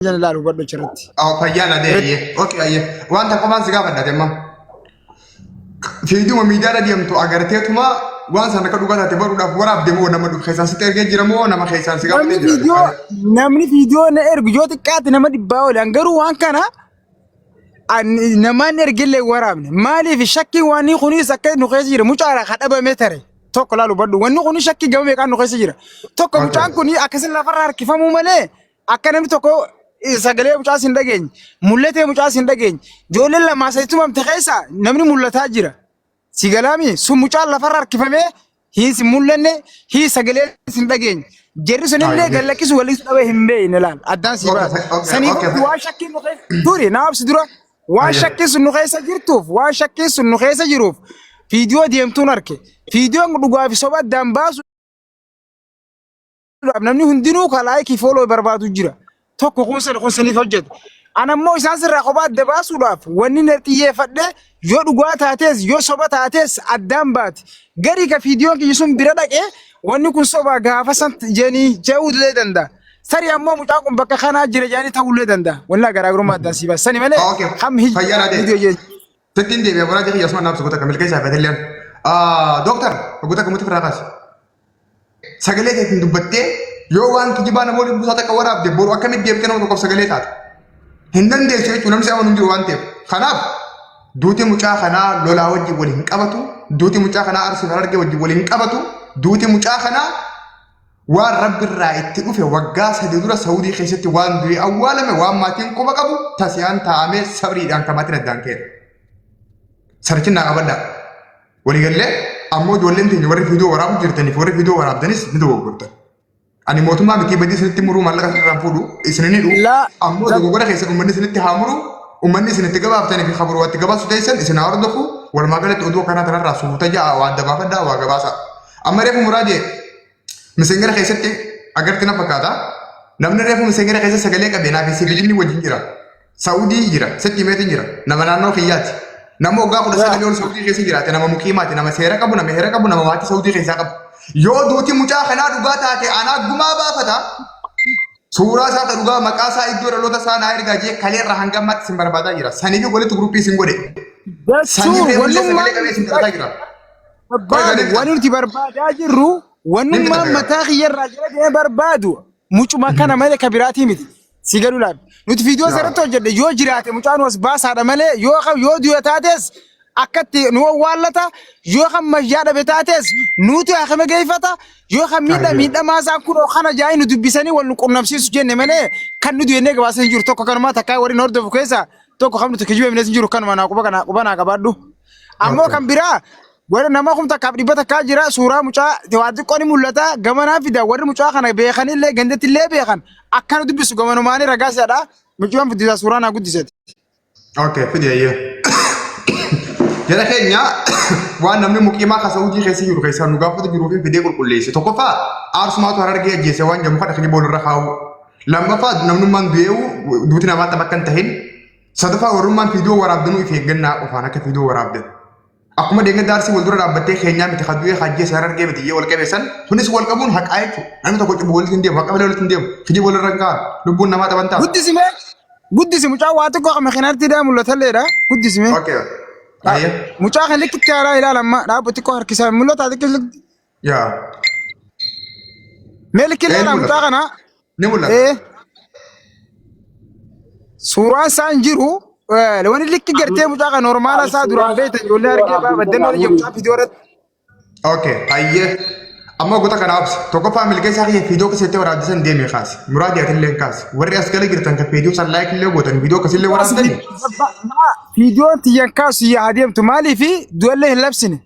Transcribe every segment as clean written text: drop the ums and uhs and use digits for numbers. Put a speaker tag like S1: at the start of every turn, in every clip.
S1: لا وبرضه شرطي
S2: أو فيانا ده أوكي أيه وأنت كمان سجابة ده تمام فيديو ما ميدارا ديم تو أجرتيتهما وانس أنا كده قاعد أتبرر ده وراب دمو نما خيسان ستيرجع جرمو نما خيسان سجابة
S1: نمني فيديو نير جوتي كات نما دباول أنجرو وان كنا نما نرجل ورامنا مالي في شكي واني خوني سكت نخيسير مش على خد أبا متره توك لالو برضه واني خوني شكي جوا مكان نخيسير توك مش عن كوني أكسر لفرار كيف مو ماله أكنم توكو سجله مش عايزين دقين ملته مش عايزين دقين جول الله ما سيتم متخيسا نمني ملته أجرا سيجلامي سو مش على لفرار كيف ما هي سمولنة هي سجله سندقين جرسون اللي قال لك سو وليس أبى هم بين الآن أدان سيباس سني واشكي نخيس دوري نعم سدرا واشكي سنخيس جرتوف واشكي سنخيس جروف فيديو ديم تونارك فيديو نقول في صوب دامباس نمني هندينو كلاي كي فولو بربادو جرا توكو خونسني فوجد أنا مو إنسان رقابات دباس ولاف وني نرتيه فده يو دعوات هاتس يو صوبات هاتس الدامبات غيري كفيديو كي يسون بيردك وني كون صوبا غافسان جاني جاود لدندا سري أمو متاكم بك خنا جري جاني تقول لدندا ولا غراغرو ما دانسي بس سني ماله هم هي فيديو جي
S2: تتين دي بيبرا دي يسمع نفسه قلت كمل كيس هذا اليوم دكتور قلت لك متفق راقص سجلت دبته يو وان كجبانا مولي بوساتا كوراب دي بورو أكمل دي بكنا ونقف سجلتات هندن دي شيء ونمسي أو نمجي وانتي خناب دوتي مچا خنا لولا وجي ولين قبطو دوتي مچا خنا أرسل رجع وجي ولين قبطو دوتي مچا خنا ورب الرأي تقول وقاس هدورة سعودي خيشتي وان دوي أولا ما وان ماتين كوبا كابو تاسيان تامي صبري دان كماتنا دان كير سرچنا قبلا ولي قال لي أمو دولين تيجي وري فيديو وراب جرتني فوري فيديو وراب دنيس ندوق قلت أنا موتو ما بكي بدي سنتي مرو مالك أسرع فودو إسناني
S1: لا
S2: أمو دعوة كذا خيسة أمني سنتي هامرو أمني سنتي كبا أفتني في خبر وقت كبا سوتيسن إسنا أرد دخو ورما قالت أدو كنا ترى راسو تجا وعد دبافة دا وعجباسا أما ريفو مرادي مسنجر خيسة تي أجر تنا فكادا نمن ريفو مسنجر خيسة سجلة كبينا في سبيلني وجيرا سعودي جيرا ستيمة جيرا نمنانو خيات نمو قا كل سنة يوم سعودي خيسة جيرا تنا ممكيمات نما سيرا كابو نما هيرا كابو نما ماتي سعودي خيسة كاب يو دوتي مچا خنا دغاتا ته انا غما بافتا سورا سا دغا مقاسا يدور لوتا سا ناير غاجي خلير رهنگمات سمبربادا جرا سنيبي غولت غروبي سينغودي سنيبي ولم ما سينغدا جرا ونورتي بربادا جرو ونما متاخير راجل بربادو مچ ما كان ملك كبيراتي مت سيغلو لاب نوت فيديو زرتو جد يو جرات مچان وس باس هذا ملي يو ديوتاتس أكتي نو والله يو خم مجاد بتاعتس نوتي أخي مجيفتا يو خم ميدا ما زاكون خنا جاي ندو بيساني والنقطة نفسي سجن منه كان ندو ينيك بس نجور توك كان ما تكاي وري نورد فكيسا توك خم تكجوا من نجور كان ما ناقوبنا كبادو أمو كم برا ورا نما خم تكابري بتكاي جرا سورة مچا توادي كوني مولتا جمانا في دا ورا مچا خنا بيخان اللي جندت اللي بيخان أكان ندو بيسو جمانو ماني رجاس هذا مچوان في دا سورة ناقود ديسات أوكي في دي جدا كينيا وانا من مقيمة خسعودي خسي يرو خسا نقافة بيرو في فيديو كل ليش توقفا عارف ما تهرر جي جيسي وان جم خد خلي بول الرخاو لما فاد نمن من بيو دوتنا ما تبكن تهين صدفة ورمان فيديو وراب دنو في جنة وفانا كفيديو وراب دن أقوم دينغ دارسي ولدور رابطة خينيا متخدوية خاجي سهرر جي بتيجي ولا كبسن هنيس ولا كابون حق عايتو أنا تقول تبول تنديم حق ولا تنديم خدي بول الرجال لبون نما تبانتا
S1: بدي سمع واتكو أم خنار تدا مولة ثليرة بدي سمع
S2: أوكي أيه
S1: مچا خليك كيارا إلى لما رابطة كوهر كيسا مولة تادك لك
S2: يا
S1: ملك اللي مچا خنا
S2: نمولا
S1: إيه سورة سانجيرو لو أنا لك كرتة مچا خنا نورمالا سادوران بيت يقول لي أركي بدنا نرجع مچا فيديو رد
S2: أوكي أيه أما قلت لك أنا أبس توقف عمل كيس هذه فيديو كسيتة ورا دسن ديمي خاص مراد يأتي لين كاس وري أسكالي قرتن كفيديو صار لايك اللي قلتن فيديو كسيل ورا دني
S1: فيديو تيجي كاس يا هديم تمالي في دول له لبسني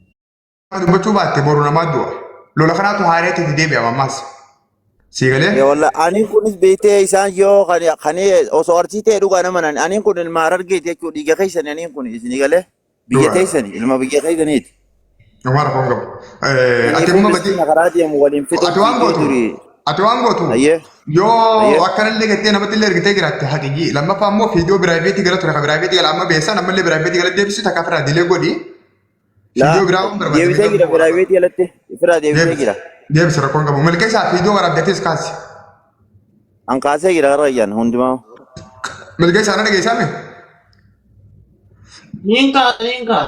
S2: هذا بتشوفه تبورنا ما دوا لو لخنا تهاريت تدي بيا ماس سيغلي
S3: يا والله أنا كنت بيتي إنسان جو خني أصورتي تيرو أنا من أنا كنت المعرض جيت يكو ديجا خيسني أنا كنت إذن قاله بيجي خيسني لما بيجي خيسني
S2: نمارا فونغو أتوما بدي أتوانغو تو يو أكن اللي قلت أنا بدي اللي قلت قرأت حقيقي لما فهموا فيديو برايفيتي قلت رخا برايفيتي لما بيسا نما اللي برايفيتي قلت دي بسي تكافر دي لغو دي فيديو براهم
S3: بربادي دي بيسا برايفيتي قلت إفرا دي بيسا
S2: دي بسا ركونغو ملكي سا فيديو وراب دي تيس كاسي
S3: أنكاسي قرأ رأيان هندما
S2: Milgee isaanii dhageessame.
S3: Ninka.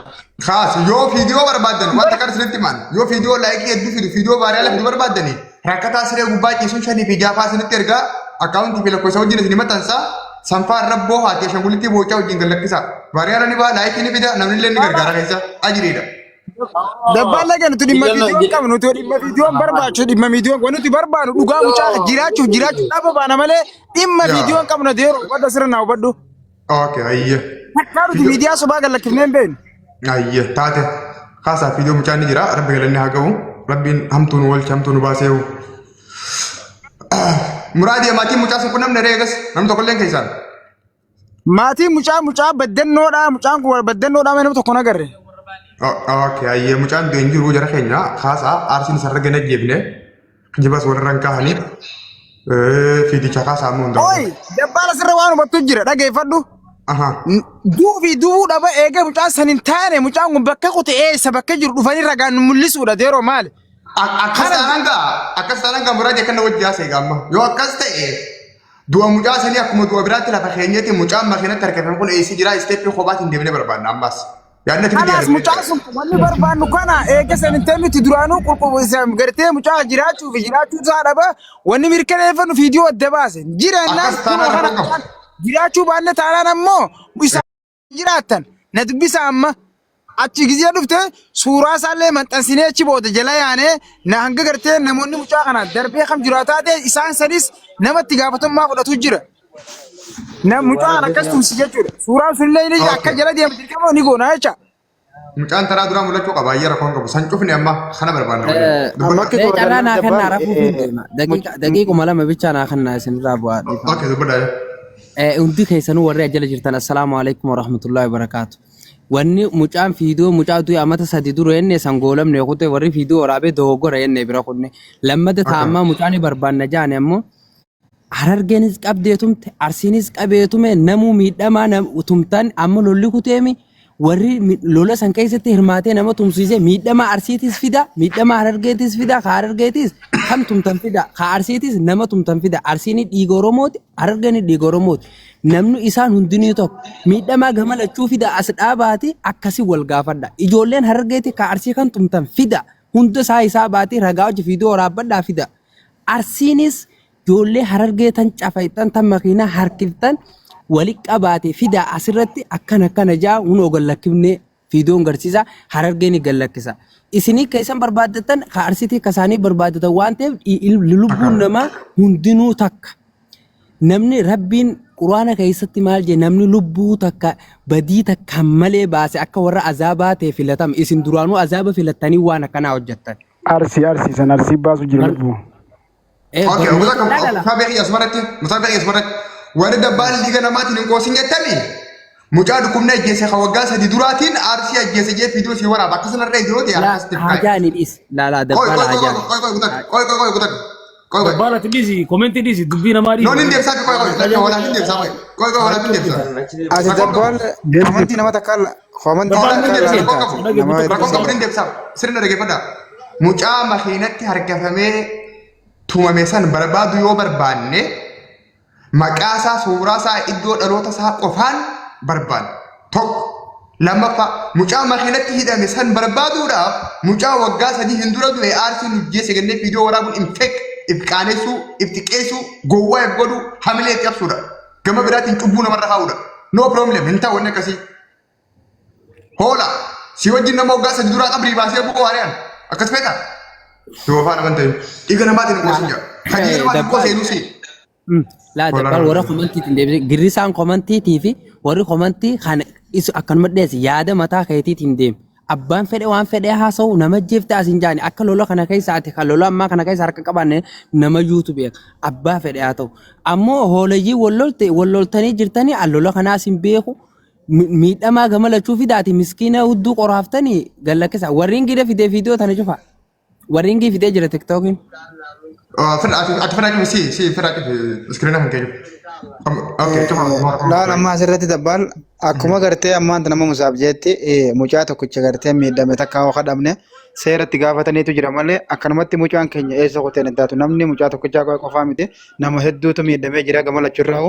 S2: Khaas yoo fiidiyoo barbaadan wanta kan isinitti himan yoo fiidiyoo laayikii hedduu fidu fiidiyoo baariyaa fidu barbaadani rakkataa siree gubbaa ciisuun shanii fi jaafaa isinitti ergaa akkaawuntii fi lakkoofsa wajjin isin maxxansaa sanfaa rabboo haati ashangulittii boocaa wajjin gallakkisa baariyaa ni baa laayikii ni fida namni illee ni gargaara keessa ajiriidha.
S1: Dabbaan laga nuti dhimma viidiyoon qabnu nuti dhimma viidiyoon barbaachu dhimma viidiyoon wanti nuti barbaadu dhugaa mucaa jiraachuu dhaba baana malee dhimma viidiyoon qabna deero wadda sirnaa hubadhu.
S2: Okay ayya.
S1: Akka nuti miidiyaa sobaa gallakkifneen beenu.
S2: Ayya taate kaasaa fiidiyoo mucaan ni jira rabbi galanni haa ga'u rabbiin hamtuun walchi hamtuun baaseewu. Muraadii maatiin mucaa sun kun namni reegas namni tokkollee keessaan.
S1: Maatiin mucaa baddannoodha mucaan kun baddannoodha nama tokko nagarre.
S2: Okay ayya mucaan du'een jiru jara keenya kaasaa aarsiin isarra gana jeebne jibas walirraan kaahanii fiidicha kaasaa ammoo hundaa.
S1: Oyi dabbaala sirra waan hubattu jira dhageeffadhu. Duubuu dhaba eegee mucaan san hin taane mucaan kun bakka qote eessa bakka jiru dhufanii ragaan mul'isuudha deeroo maali?
S2: Akkas taanaan muraadii akka na wajji haasa'e gaamma yoo akkas ta'e du'a mucaa sanii akkuma du'a biraatti lafa keenyatti mucaan makiinatti harkifame kun eessi jira isteeppii kophaatti hin deemne barbaadna ammas.
S1: Kanaas mucaan sun wanni barbaadnu kana eegee san hin ta'e nuti duraanuu qulqulluusan gartee mucaa jiraachuu isaa dhaba wanni mirkaneeffannu fiidiyoo adda baase jiraannaan jiraachuu baanne taanaan ammoo isa jiraattan na dubbisa amma achi gizee dhufte suuraa isaallee maxxansinee achi booda jala yaanee na hanga gartee namoonni mucaa kana darbee kam jiraataa ta'e isaan sanis namatti gaafatamummaa fudhatu jira. Mucaan akkas tumsi jechuudha. Suuraan sunillee ni akka jala deemu dirqama ni goona jecha.
S2: Mucaan taraa duraa mul'achuu qaba ayyara koon qabu san cufne amma kana barbaanna.
S4: Carraa naa kennaa rafuuf deema. Daqiiquma lama bichaa naa kennaa isinirraa bu'aa.
S2: Okay dubbadhaa.
S4: Hundi keessanuu warri ajjala jirtan assalaamu alaikum warahmatullahi wabarakaatu. Wanni mucaan fiidiyoo mucaa du'e amata sadi dura enne sangoolamne kutee warri fiidiyoo waraabee dogoggora enne bira kunne lammata taa'ammaa mucaan barbaanna jaane ammoo Harargeenis qabdeetumte Arsiinis qabeetume namuu miidhamaa tumtaan amma lolli kuteemi warri lola san keessatti hirmaatee nama tumsiisee miidhamaa Arsiitis fida miidhamaa Harargeetis fida ka Harargeetis kam tumtan fida ka Arsiitis nama tumtan fida Arsiini dhiiga Oromooti Harargeeni dhiiga Oromooti namni isaan hundinuu tokko miidhamaa gamalachuu fida as dhaabaati akkasi wal gaafadha ijoolleen Harargeeti ka Arsii kan tumtan fida hunda isaa baati ragaa hojii fiidiyoo waraabadhaa fida Arsiinis ijoollee Harargeetan cafaytan tan makiinaa harkiftan wali qabaate fida asirratti akkana jaa hunoo gallakkifne fiidiyoon garsiisa Harargeeni gallakkisa isinii keessan barbaaddatan ka Arsiitii kasaanii barbaaddatan waan ta'eef lubbuun namaa hundinuu takka namni rabbiin quraana keessatti maal jee namni lubbuu takka badii takka malee baase akka warra azaabaa ta'e filatama isin duraanuu azaaba filattanii waan akkanaa hojjettan.
S1: Arsii san arsii baasu jira lubbuu.
S2: Okay, musabaqii asmarratti warri dabbaan liiga namaatiin hin qoosin jettanii mucaa dhukkubna ajjeese ka waggaa sadi duraatiin Arsii ajjeese jee fiidiyoo si waraaba akkasumarra iddoo ta'e akkasitti
S4: hajaani dhis laalaa dabbaala hajaani.
S5: Dabbala tindisi komenti disi dubbii namaa dhisi.
S2: Noon hin deebsaa walaal hin deebsaa walaal hin deebsaa.
S1: Ati dabbaan komantii nama takka
S2: rakkoon hin deebsaa sirna dhageeffadhaa mucaa makiinatti harkifamee tumame san barbaadu yoo barbaanne maqaa isaa suuraa isaa iddoo dhaloota isaa qofaan barbaanne tokko lammaffaa mucaa makiinatti hidhame san barbaaduudhaaf mucaa waggaa sadii hin dura du'e Arsiin hojjeese gannee fiidiyoo waraabuun if qaaneessuu if xiqqeessuu gowwaa if godhu hamilee itti qabsuudha gama biraatiin cubbuu namarra kaa'uudha no problem hin ta'u wanni akkasii hoola si wajjin nama waggaa sadii duraa qabrii baasee bu'oo hariyaan akkas feeta. Dua apa nama tu? Ikan nama tu nak kosnya. Kaji nama tu kos elusi.
S4: Lah, dapat orang komenti tindem. Girisan komenti TV, orang komenti kan isu akan merdes. Yada mata kayak tindem. Abban fede wan fede haso nama jifta asin jani. Akka lolo kana kai saate ka lolo amma kana kai sarka kabane nama YouTube ya. Abba fede atau. Ammo holeji walloltani jirtani allolo kana asin beeku. Miidhamaa gamala cufi daati miskiina hudduu qoraaftani gallakisa. Warrin gida fide video tana cufa. Waringi video jira TikTokin.
S2: Ati fana si fana screenan kan keju. Okay, coba.
S1: Lah nama asirratti dabbal akkuma gartee ammaan nama musaaf jetti mucaa tokkicha gartee miidhame takka waa kadhamne seeratti gaafataniitu jira malee akkanumatti mucaan keenya eessa qoteen taatu namni mucaa tokkicha qofaa miti nama hedduutu miidhamee jira gama lachurraa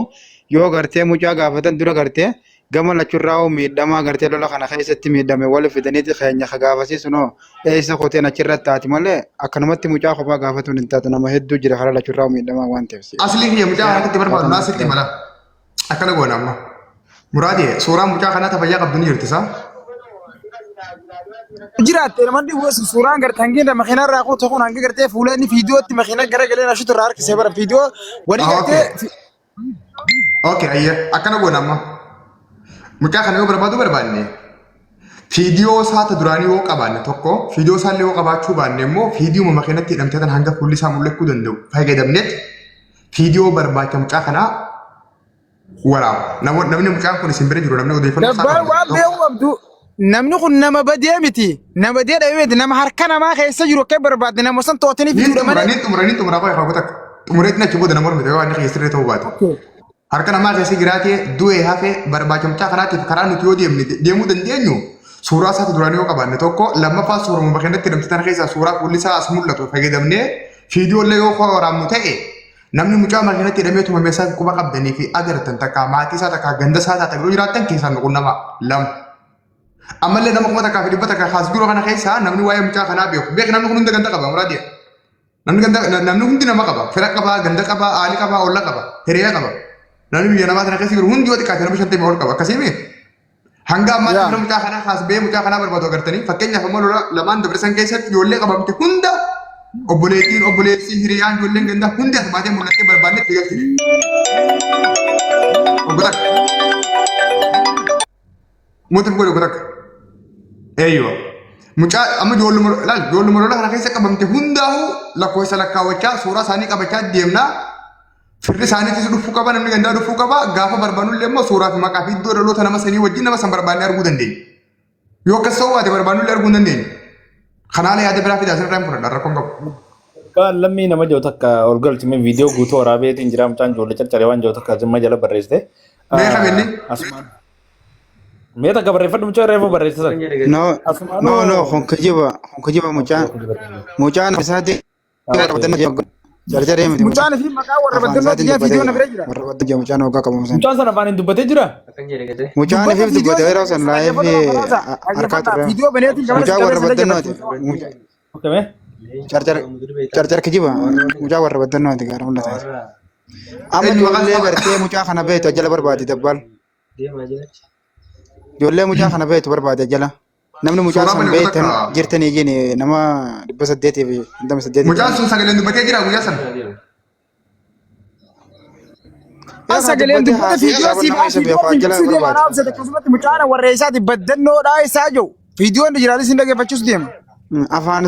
S1: yoo gartee mucaa gaafatan dura gartee gama lachurraa miidhamaa gartee lola kana keessatti miidhame wal fidaniiti keenya gaafasiisu noo eessa koteen achirratti taati malee akkanumatti mucaa kophaa gaafatuun hin taatu nama hedduu jira karaa lachurraa miidhamaa waan ta'eef.
S2: Asli kiyya mucaa kanatti barbaadu naasitti mala. Akkana goona amma. Muraadee suuraan mucaa kanaa tafayyaa qabdu ni jirtisaa?
S1: Jiraatte namni bu'uura suuraan gartee hangiin makiinaa irraa kutu kun hangi gartee fuula inni viidiyootti makiinaa gara galee nashitu irraa harkisee bara viidiyoo walii gartee.
S2: Okay ayya akkana goona amma. Mucaa kana yoo barbaanne viidiyoo saata duraanii yoo qabaanne tokko viidiyoo isaallee yoo qabaachuu baanne immoo viidiyoo makiinatti hidhamtee tan hanga fuulli isaa mul'achuu danda'u fayyadamneet viidiyoo barbaacha mucaa kanaa waraaba. Namni mucaan kun isin bira jiru namni odeeffannoo
S1: isaa namni kun nama badee miti nama badee dhabee miti nama harka namaa keessa jiru akka barbaadde nama san to'atanii fiduudha malee.
S2: Xumuraa qofa goota xumureetti achi booda nama hormite waan keessirree ta'uu baate. Harka namaa keessa jiraatee du'ee hafee barbaacha mucaa kanaatiif karaa nuti yoo deemuu dandeenyu suuraa isaati duraanii yoo qabaanne tokko lammaffaa suuruma bakkeetti hidhamte tan keessaa suuraa fuulli isaa as mul'atu fayyadamnee viidiyoollee yoo waraabnu ta'e namni mucaa makiinatti hidhamee tumame isaa quba qabdanii fi agartan takka maatii isaa takka ganda isaa takka yoo jiraattan keessaa nuqun nama lama. Ammallee nama kuma takkaa fi dhibba takka haas biroo kana keessaa namni waa'ee mucaa kanaa beeku namni kun hunda ganda qaba muraadiya. Namni hundi nama qaba fira qaba ganda qaba aali qaba olla qaba hiriyaa qaba. Namni biyya namaa kana keessa jiru hundi yoo xiqqaate nama shantamii ol qaba akkasii hanga ammaatti nama mucaa kanaa haas bee mucaa kanaa barbaadu agartanii fakkeenyaaf ammoo lola lamaan dabarsan keessatti ijoollee qabamte hunda obboleettii hiriyaan ijoolleen ganda hundi as baatee mul'attee barbaanne itti galchine. Mootiin godhe gotakka. Eeyyoo. Mucaa amma ijoolluma lola kana keessa qabamte hundaa'uu lakkoofsa lakkaawwachaa suuraa isaanii qabachaa deemnaa. Firri isaaniitis dhufuu qaba namni gandaa dhufuu qaba gaafa barbaannullee immoo suuraa fi maqaa fi iddoo dhaloota nama sanii wajjin nama san barbaannee arguu dandeenya. Yoo akkas ta'uu baate barbaannullee arguu dandeenya. Kanaalee yaada biraa fidaa asirraa hin fudhadha rakkoon qabu.
S6: Lammii nama jiru takka ol galchime viidiyoo guutuu waraabeetiin jira mucaan ijoollee carcaree waan jiru takka zimma jala barreessite.
S2: Mee qabeenni?
S6: Mee takka barreeffadhu mucaa reefu barreessisan.
S1: No honkajiba mucaan isaati jarjaree miti. Mucaan fi maqaa warra baddannoo yaa viidiyoo na bira jira. Warra baddannoo mucaan hoggaa qabamu san.
S6: Mucaan sana afaan hin dubbatee jira.
S1: Mucaan fi dubbatee yeroo san laayifii harkaa ture. Viidiyoo baneetiin mucaa warra baddannooti.
S6: Okay.
S1: Carcar kijiba mucaa warra baddannooti gaara mul'ata. Amma ijoollee gartee mucaa kana beektu jala barbaade dabbal. Ijoollee mucaa kana beektu barbaade jala. Namni mucaa san beektan jirtanii jini nama 800 fi 800.
S2: Mucaan sun sagaleen dubbatee jira guyyaa sana.
S1: Sagaleen dubbatee viidiyoo si baasii akkasumatti mucaan warra isaati baddannoodhaa isaa jiru. Viidiyoon jiraanis hin dhaggeeffachuus deema. Afaan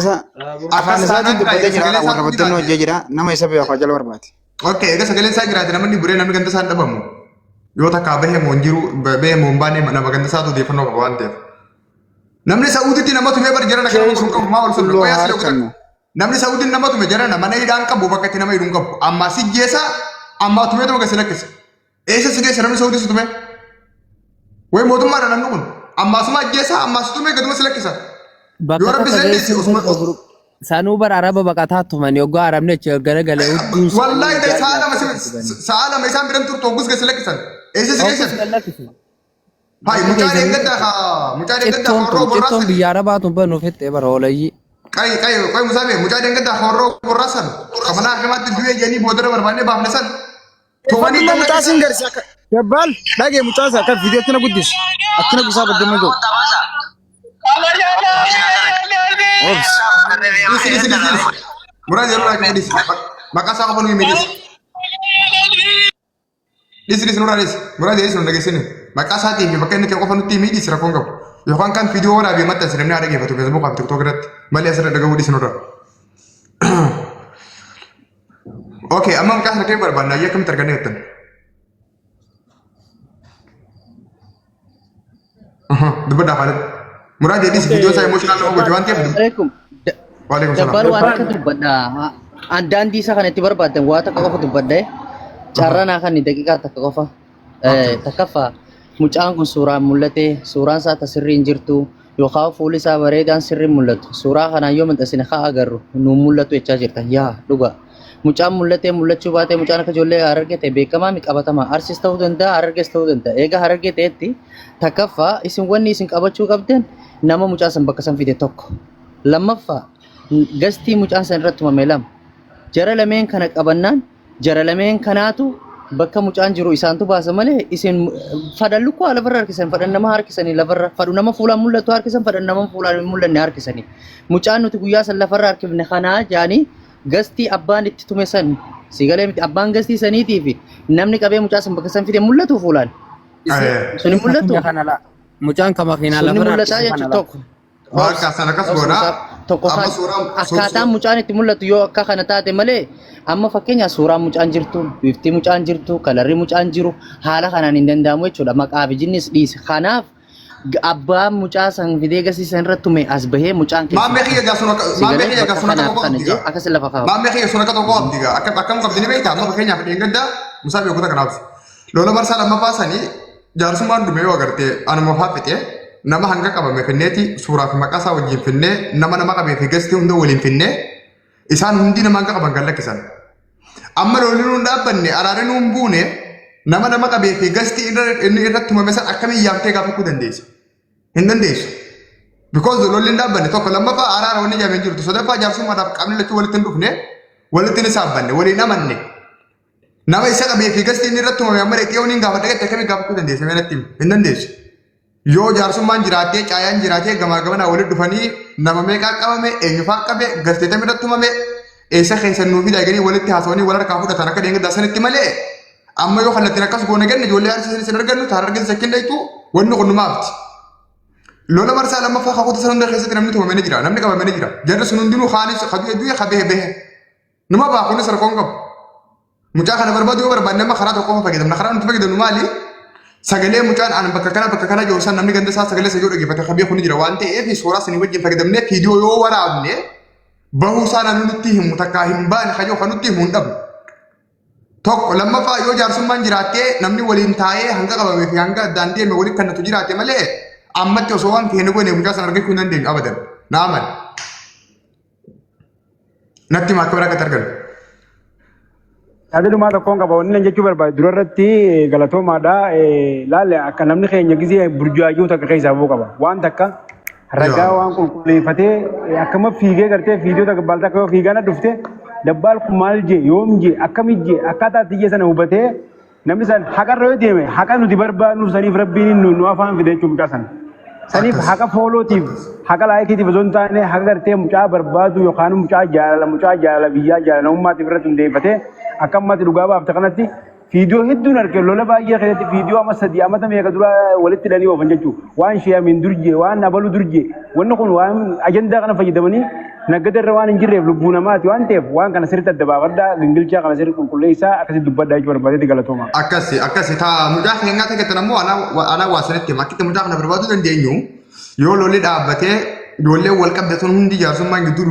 S1: isaatiin dubbatee jira warra baddannoo hojjee jira nama isa beeku jala barbaade.
S2: Okay, egaa sagaleen isaa jiraate namni buree namni ganda isaa hin dhabamu. Yoo takka bahee moo hin jiru bahee moo hin baane nama ganda isaatu odeeffannoo qaba waan ta'eef. Namni Saa'uditti nama tumee bar jarana kan kun qabu maa ol sun namni Saa'uditti nama tumee jarana mana hidhaan qabu bakka itti nama hidhuun qabu amma si jeessa amma tumee tuma gasi lakkisa eessa si geessa namni Saa'uditti tumee wayi mootummaadha namni kun amma asuma jeessa amma si tumee gaduma si lakkisa yoo rabbi seendeessi osuma
S4: Sanuu bara araba baqataa tuman yoggaa arabne gara galee hudduu
S2: wallahi dai sa'a lama isaan biran turtu oggus gasi lakkisan eessa si geessa Hai, mucaan eeggaddaa horroo borraasan.
S4: Cittoon biyya arabaa tun banu fette bara olayyi.
S2: Qayi musaabe mucaan eeggaddaa horroo borraasan. Kamanaa akkamaatti du'ee jedhanii boodara barbaannee baafne san.
S1: Toomanii kan mucaa siin garsi akka gabbal dhagee mucaa isaa akka viidiyootti na guddis. Akkina gusaa baddannoo jiru.
S2: Muraan yeroo laaqee dhisi. Maqaa isaa qofa nuyi miidhis. Dhisi nuraanis. Muraan jedhis nu dhageessini. Maqaa isaatii fi bakka inni ta'e qofa nutti miidhis rakkoon qabu. Yookaan kan viidiyoo waraabee maxxansi namni haa dhaggeeffatu feesbuuk fi tiktook irratti malee asirra dhagahuu dhiisinurra. Okay, amma maqaa sana kee barbaanna ayyaa akkamitti argannee jettan? Dubbadhaa faalee. Muraan jedhis viidiyoo isaa emooshinal nama gote waan ta'eef. Waalaikum salaam.
S7: Dabbal waan akka dubbadhaa. Daandii isaa kan itti barbaadan waa takka qofa dubbadhee carraa kan daqiiqaa takka qofa. Takkaffaa mucaan kun suuraan mul'ate suuraan isaa tasirrii hin jirtu yookaan fuulli isaa bareedaan sirrii mul'atu suuraa kanaan yoo maxxansine haa agarru nuun mul'atu jechaa jirta yaa dhuga mucaan mul'atee mul'achuu baatee mucaan akka ijoollee Harargee ta'e beekamaa mi qabatama arsis ta'uu danda'a Harargees ta'uu danda'a egaa Harargee ta'etti takkaffaa isin wanni isin qabachuu qabdan nama mucaa san bakka san fide tokko lammaffaa gastii mucaan san irratti tumame lama jara lameen kana qabannaan jara lameen kanaatu bakka mucaan jiru isaantu baasa malee isin fadhan lukkuu lafarra harkisan fadhan nama harkisanii lafarra fadhu nama fuulaan mul'atu harkisan fadhan nama fuulaan hin mul'anne harkisanii mucaan nuti guyyaa san lafarra harkifne kanaa jaanii gastii abbaan itti tume san sigalee miti abbaan gastii saniitii fi namni qabee mucaa san bakka san fide mul'atu fuulaan suni mul'atu
S4: mucaan kama keenyaa
S7: suni
S4: lafarraa
S7: mul'ataa jechuun tokko
S2: Maka sana kas gona.
S7: tokko akkaataan mucaan itti mul'atu yoo akka kana taate malee amma fakkeenya suuraa mucaan jirtu bifti mucaan jirtu kalarri mucaan jiru haala kanaan hin danda'amu jechuudha maqaa fi jinnis dhiise kanaaf abbaan mucaa san fidee gasiisan irratti tume as bahee mucaan
S2: Mamme khiya gasuna ko diga.
S7: akkas lafa kaa'u
S2: Mamme khiya suna ko diga. Akkam qabdini beektaa amma fakkeenya fi gadda musaa beekota kanaaf. Lola barsaa lamma baasanii jaarsummaan dhume yoo agartee anuma faafite nama hanga qabame finneeti suuraa fi maqaa isaa wajjin finnee nama qabee fi gasti hunda waliin finnee isaan hundi nama hanga qaban gallakkisan. Amma lolli nuun dhaabbanne araarri nuun buune nama qabee fi gasti inni irratti tumame san akkamiin yaamtee gaafachuu dandeessa? Hin dandeessu. Because lolli dhaabbanne tokko lammaffaa araara wanni jaamee jirtu sadaffaa jaarsummaadhaaf qaamni lachuu walitti hin dhufne walitti ni saabbanne waliin amanne. Nama isa qabee fi gasti inni irratti tumame amma dheeqee waliin gaafa dhaqetti akkamiin gaafachuu dandeessa meelatti hin dandeessu. Yoo jaarsummaan jiraatee caayaan jiraatee gamaa gamanaa walitti dhufanii nama meeqaa qabame eenyufaa qabe gasteeta irratti tumame eessa keessan nuu fi daaganii walitti haasawanii wal harkaa fudhatan akka deengada sanitti malee amma yoo kallattiin akkas goone ganne ijoollee harsisan isin argannu taar argin sakkin dhaytu wanni kun numaafti. Lola marsaa lammaffaa kakuuta san hunda keessatti namni tumamanii jira namni qabamanii jira jarri sun hundinuu kaanis kaduu hedduu kabee behe numa baakuunis harkoon qabu. Mucaa kana barbaadu yoo barbaanne amma karaa tokko fayyadamna karaa nuti fayyadamnu maali? Sagalee mucaan aan bakka kana joorsan namni ganda isaa sagalee isaa yoo dhageeffate kabee kun jira waan ta'eef suuraa sanii wajjin fayyadamnee viidiyoo yoo waraabne bahuu isaa namni nutti himu takkaa hin baane kajoo kan nutti himu hin dhabnu. Tokko lammaffaa yoo jaarsummaan jiraattee namni waliin taa'ee hanga qabamee fi hanga addaan deeme waliin kannatu jiraate malee ammatti osoo waan keenya goone mucaa sana argachuu hin dandeenyu abadan naaman. Natti maakka biraa gad arganu.
S1: Aduma tokkoon qaba wanni nan jechuu barbaadu durarratti galatoomaadha laalle akka namni keenya gisee burjaayyuu takka keessaa buu qaba waan takka ragaa waan qulqulleeffatee akkama fiigee gartee viidiyoo takka baal takka yoo fiigana dhufte dabbaal kun maal jee yoom jee akkamitti jee akkaataa itti sana hubatee namni san haqarra yoo deeme haqa nuti barbaadnuuf saniif rabbiin nu afaan fide jechuun mucaa sana. Saniif haqa foolootiif haqa laayikiitiif osoo hin taane haqa gartee mucaa barbaadu yookaan mucaa jaalala biyyaa jaalalummaatiif irratti hundeeffatee akkamatti dhugaa baafte kanatti viidiyoo hedduun arge lola baay'ee keessatti viidiyoo amma sadii amma meeqa dura walitti hidhanii oofan jechuudha. Waan sheeyamiin durjee waan abalu durjee wanni kun waan ajandaa kana fayyadamanii naggadarra waan hin jirreef lubbuu namaati waan ta'eef waan kana sirriitti adda baafadhaa gingilchaa kana sirrii qulqulleessaa akkasitti dubbadhaa jechuu barbaadeeti galatooma.
S2: Akkasi taa mucaa keenyaa ta'e ammoo anaa waa sanitti makkitti mucaa kana barbaaduu dandeenyu yoo lolli dhaabbatee ijoollee wal qabde sun hundi jaarsummaan gidduu